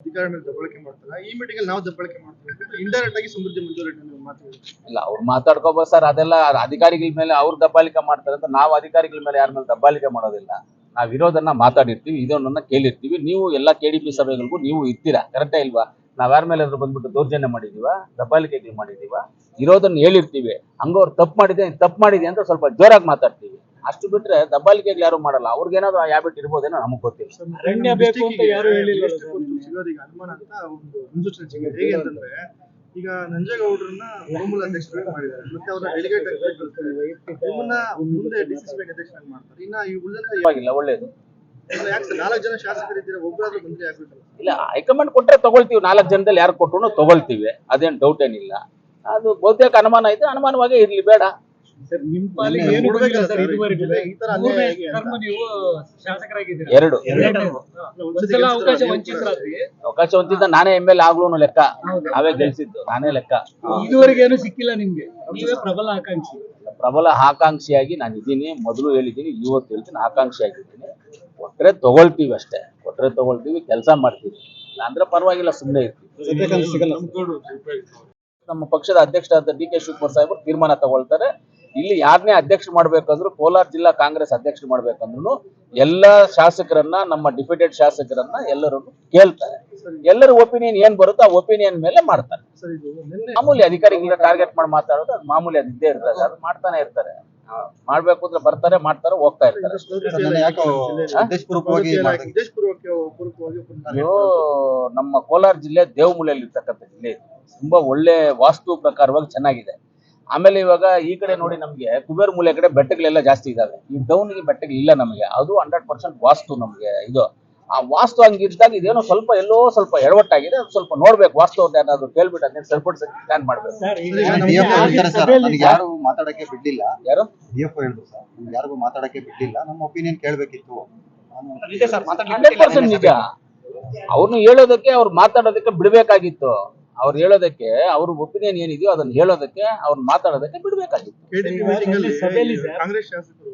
ಅಧಿಕಾರ ಮೇಲೆ ದಬ್ಬಾಳಿಕೆ ಮಾಡ್ತಾರೆ. ಈ ಮೀಟಿಂಗ್ ಅಲ್ಲಿ ನಾವು ದಬ್ಬಾಳಿಕೆ ಮಾಡ್ತೀವಿ ಇಂಡೈರೆಕ್ಟ್ ಆಗಿ ಸಮೃದ್ಧಿ ಮಂಜೂರಿ ಮಾತಾಡಿದ್ರು. ಇಲ್ಲ ಅವ್ರು ಮಾತಾಡ್ಕೋಬಹುದು ಸರ್, ಅದೆಲ್ಲ ಅಧಿಕಾರಿಗಳ ಮೇಲೆ ಅವ್ರು ದಬ್ಬಾಳಿಕೆ ಮಾಡ್ತಾರೆ ಅಂತ ನಾವು ಅಧಿಕಾರಿಗಳ ಮೇಲೆ ಯಾರ ಮೇಲೆ ದಬ್ಬಾಳಿಕೆ ಮಾಡೋದಿಲ್ಲ. ನಾವು ಇರೋದನ್ನ ಮಾತಾಡಿರ್ತೀವಿ, ಇದನ್ನ ಕೇಳಿರ್ತೀವಿ. ನೀವು ಎಲ್ಲ KDP ಸಭೆಗಳಿಗೂ ನೀವು ಇರ್ತೀರಾ, ಕರೆಕ್ಟೇ ಇಲ್ವಾ? ನಾವ್ ಯಾರ ಮೇಲೆ ಬಂದ್ಬಿಟ್ಟು ದೌರ್ಜನ್ಯ ಮಾಡಿದೀವ, ದಬ್ಬಾಳಿಕೆಗಳು ಮಾಡಿದೀವ? ಇರೋದನ್ನ ಹೇಳಿರ್ತೀವಿ. ಹಂಗವ್ರು ತಪ್ಪು ಮಾಡಿದೆ ಅಂತ ಸ್ವಲ್ಪ ಜೋರಾಗಿ ಮಾತಾಡ್ತೀವಿ. ಅಷ್ಟು ಬಿಟ್ರೆ ದಬ್ಬಾಳಿಕೆಗಳು ಯಾರು ಮಾಡಲ್ಲ. ಅವ್ರಿಗೇನಾದ್ರು ಆ ಹ್ಯಾಬಿಟ್ ಇರ್ಬೋದೇನೋ ನಮಗ್ ಗೊತ್ತಿಲ್ಲ. ಅರಣ್ಯ ಬೇಕು ಅಂತ ಯಾರು ಹೇಳಿಲ್ಲ ಸಿಗೋದಿಗೆ ಅನುಮಾನ ಅಂತ ಒಂದು ಮುನ್ಸೂಚನೆ ಸಿಗಿದೆ. ಹೇಗೆ ಅಂತಂದ್ರೆ ಈಗ ನಂಜೇಗೌಡರನ್ನ ತೃಣಮೂಲ ಅಧ್ಯಕ್ಷರಾಗಿ ಮಾಡಿದ್ದಾರೆ, ಮತ್ತೆ ಅವ್ರನ್ನ ಡೆಲಿಗೇಟ್ ನಿಮ್ಮನ್ನ ಮುಂದೆ DCCB ಅಧ್ಯಕ್ಷರಾಗಿ ಮಾಡ್ತಾರೆ. ಇನ್ನ ಈ ಉಳಿದ ಒಳ್ಳೇದು. ಯಾಕೆ 4 ಜನ ಶಾಸಕರಿದ್ದೀರಾ, ಒಬ್ಬರಾದ್ರೂ ಮಂತ್ರಿ ಆಗ್ಬಿಟ್ರು? ಇಲ್ಲ, ಹೈಕಮಾಂಡ್ ಕೊಟ್ರೆ ತಗೊಳ್ತೀವಿ. 4 ಜನದಲ್ಲಿ ಯಾರು ಕೊಟ್ಟರು ತಗೊಳ್ತೀವಿ, ಅದೇನ್ ಡೌಟ್ ಏನಿಲ್ಲ. ಅದು ಬಹುತೇಕ ಅನುಮಾನ ಇದೆ, ಅನುಮಾನವಾಗೇ ಇರ್ಲಿ, ಬೇಡ. ಸರ್ ನಿಮ್ ಪಾಲಿಗೆ ಏನು ಬಂದಿಲ್ಲ ಸರ್ ಇದುವರೆಗೂ. ನೀವು ಶಾಸಕರಾಗಿದ್ದೀರಾ, ಎರಡು ಒಂದ್ಸಲ ಅವಕಾಶ ವಂಚಿತರಾದ್ರಿ. ಅವಕಾಶ ಹೊಂದಿದ್ದ ನಾನೇ MLA ಆಗ್ಲೂ ಲೆಕ್ಕ, ನಾವೇ ಗೆಲ್ಸಿದ್ದು, ನಾನೇ ಲೆಕ್ಕ. ಇದುವರೆಗೆ ಏನು ಸಿಕ್ಕಿಲ್ಲ ನಿಮ್ಗೆ, ನೀವೇ ಪ್ರಬಲ ಆಕಾಂಕ್ಷಿ. ಪ್ರಬಲ ಆಕಾಂಕ್ಷಿಯಾಗಿ ನಾನು ಇದ್ದೀನಿ, ಮೊದಲು ಹೇಳಿದ್ದೀನಿ, ಇವತ್ತು ಹೇಳ್ತೀನಿ, ಆಕಾಂಕ್ಷಿಯಾಗಿದ್ದೀನಿ. ಕೊಟ್ರೆ ತಗೊಳ್ತೀವಿ ಅಷ್ಟೇ, ಕೊಟ್ರೆ ತಗೊಳ್ತೀವಿ, ಕೆಲಸ ಮಾಡ್ತೀವಿ. ಅಂದ್ರೆ ಪರವಾಗಿಲ್ಲ, ಸುಮ್ಮನೆ ಇರ್ತೀವಿ. ನಮ್ಮ ಪಕ್ಷದ ಅಧ್ಯಕ್ಷರಾದ DK ಶಿವಕುಮಾರ್ ಸಾಹೇಬರು ತೀರ್ಮಾನ ತಗೊಳ್ತಾರೆ. ಇಲ್ಲಿ ಯಾರನ್ನೇ ಅಧ್ಯಕ್ಷ ಮಾಡ್ಬೇಕಂದ್ರು, ಕೋಲಾರ ಜಿಲ್ಲಾ ಕಾಂಗ್ರೆಸ್ ಅಧ್ಯಕ್ಷ ಮಾಡ್ಬೇಕಂದ್ರು ಎಲ್ಲ ಶಾಸಕರನ್ನ, ನಮ್ಮ ಡಿಪ್ಯೂಟೆಡ್ ಶಾಸಕರನ್ನ ಎಲ್ಲರನ್ನು ಕೇಳ್ತಾರೆ. ಎಲ್ಲರ ಒಪಿನಿಯನ್ ಏನ್ ಬರುತ್ತೋ ಆ ಒಪಿನಿಯನ್ ಮೇಲೆ ಮಾಡ್ತಾರೆ. ಮಾಮೂಲಿ ಅಧಿಕಾರಿಗಳ ಟಾರ್ಗೆಟ್ ಮಾಡಿ ಮಾತಾಡೋದು ಅದು ಮಾಮೂಲಿ, ಅದು ಇದ್ದೇ ಇರ್ತದೆ, ಅದು ಮಾಡ್ತಾನೆ ಇರ್ತಾರೆ. ಮಾಡ್ಬೇಕು ಅಂದ್ರೆ ಬರ್ತಾರೆ, ಮಾಡ್ತಾರೆ, ಹೋಗ್ತಾ ಇರ್ತಾರೆ. ನಮ್ಮ ಕೋಲಾರ ಜಿಲ್ಲೆ ದೇವಮೂಲೆಯಲ್ಲಿ ಇರ್ತಕ್ಕಂಥ ಜಿಲ್ಲೆ ಇದು. ತುಂಬಾ ಒಳ್ಳೆ ವಾಸ್ತು ಪ್ರಕಾರವಾಗಿ ಚೆನ್ನಾಗಿದೆ. ಆಮೇಲೆ ಇವಾಗ ಈ ಕಡೆ ನೋಡಿ, ನಮ್ಗೆ ಕುಬೇರ್ ಮೂಲೆ ಕಡೆ ಬೆಟ್ಟಗಳೆಲ್ಲ ಜಾಸ್ತಿ ಇದಾವೆ. ಈ ಡೌನ್ಗೆ ಬೆಟ್ಟಗಳಿಲ್ಲ ನಮಗೆ. ಅದು 100% ವಾಸ್ತು ನಮ್ಗೆ ಇದು. ಆ ವಾಸ್ತು ಹಂಗಿದ್ದಾಗ ಇದೇನೋ ಸ್ವಲ್ಪ ಎಲ್ಲೋ ಸ್ವಲ್ಪ ಎಡವಟ್ಟಾಗಿದೆ, ಅದು ಸ್ವಲ್ಪ ನೋಡ್ಬೇಕು. ವಾಸ್ತು ಅವ್ರದ್ದು ಏನಾದ್ರು ಕೇಳ್ಬಿಟ್ಟು ಅದನ್ನ ಸರಿಪಡಿಸಕ್ಕೆ ಪ್ಲಾನ್ ಮಾಡ್ಬೇಕು. ಯಾರು ಮಾತಾಡಕ್ಕೆ ಬಿಡ್ಲಿಲ್ಲ, ಯಾರು DFO ಹೇಳಿದ್ರು ಸರ್, ಯಾರಿಗೂ ಮಾತಾಡಕ್ಕೆ ಬಿಡ್ಲಿಲ್ಲ, ನಮ್ಮ ಒಪಿನಿಯನ್ ಕೇಳ್ಬೇಕಿತ್ತು. 100% ನಿಜ. ಅವ್ರನ್ನ ಹೇಳೋದಕ್ಕೆ, ಅವ್ರು ಮಾತಾಡೋದಕ್ಕೆ ಬಿಡ್ಬೇಕಾಗಿತ್ತು. ಅವ್ರು ಹೇಳೋದಕ್ಕೆ, ಅವ್ರ ಒಪಿನಿಯನ್ ಏನಿದೆಯೋ ಅದನ್ನ ಹೇಳೋದಕ್ಕೆ, ಅವ್ರು ಮಾತಾಡೋದಕ್ಕೆ ಬಿಡ್ಬೇಕಾಗಿತ್ತು. KDP ಮೀಟಿಂಗ್ ಅಲ್ಲಿ ಕಾಂಗ್ರೆಸ್ ಶಾಸಕರು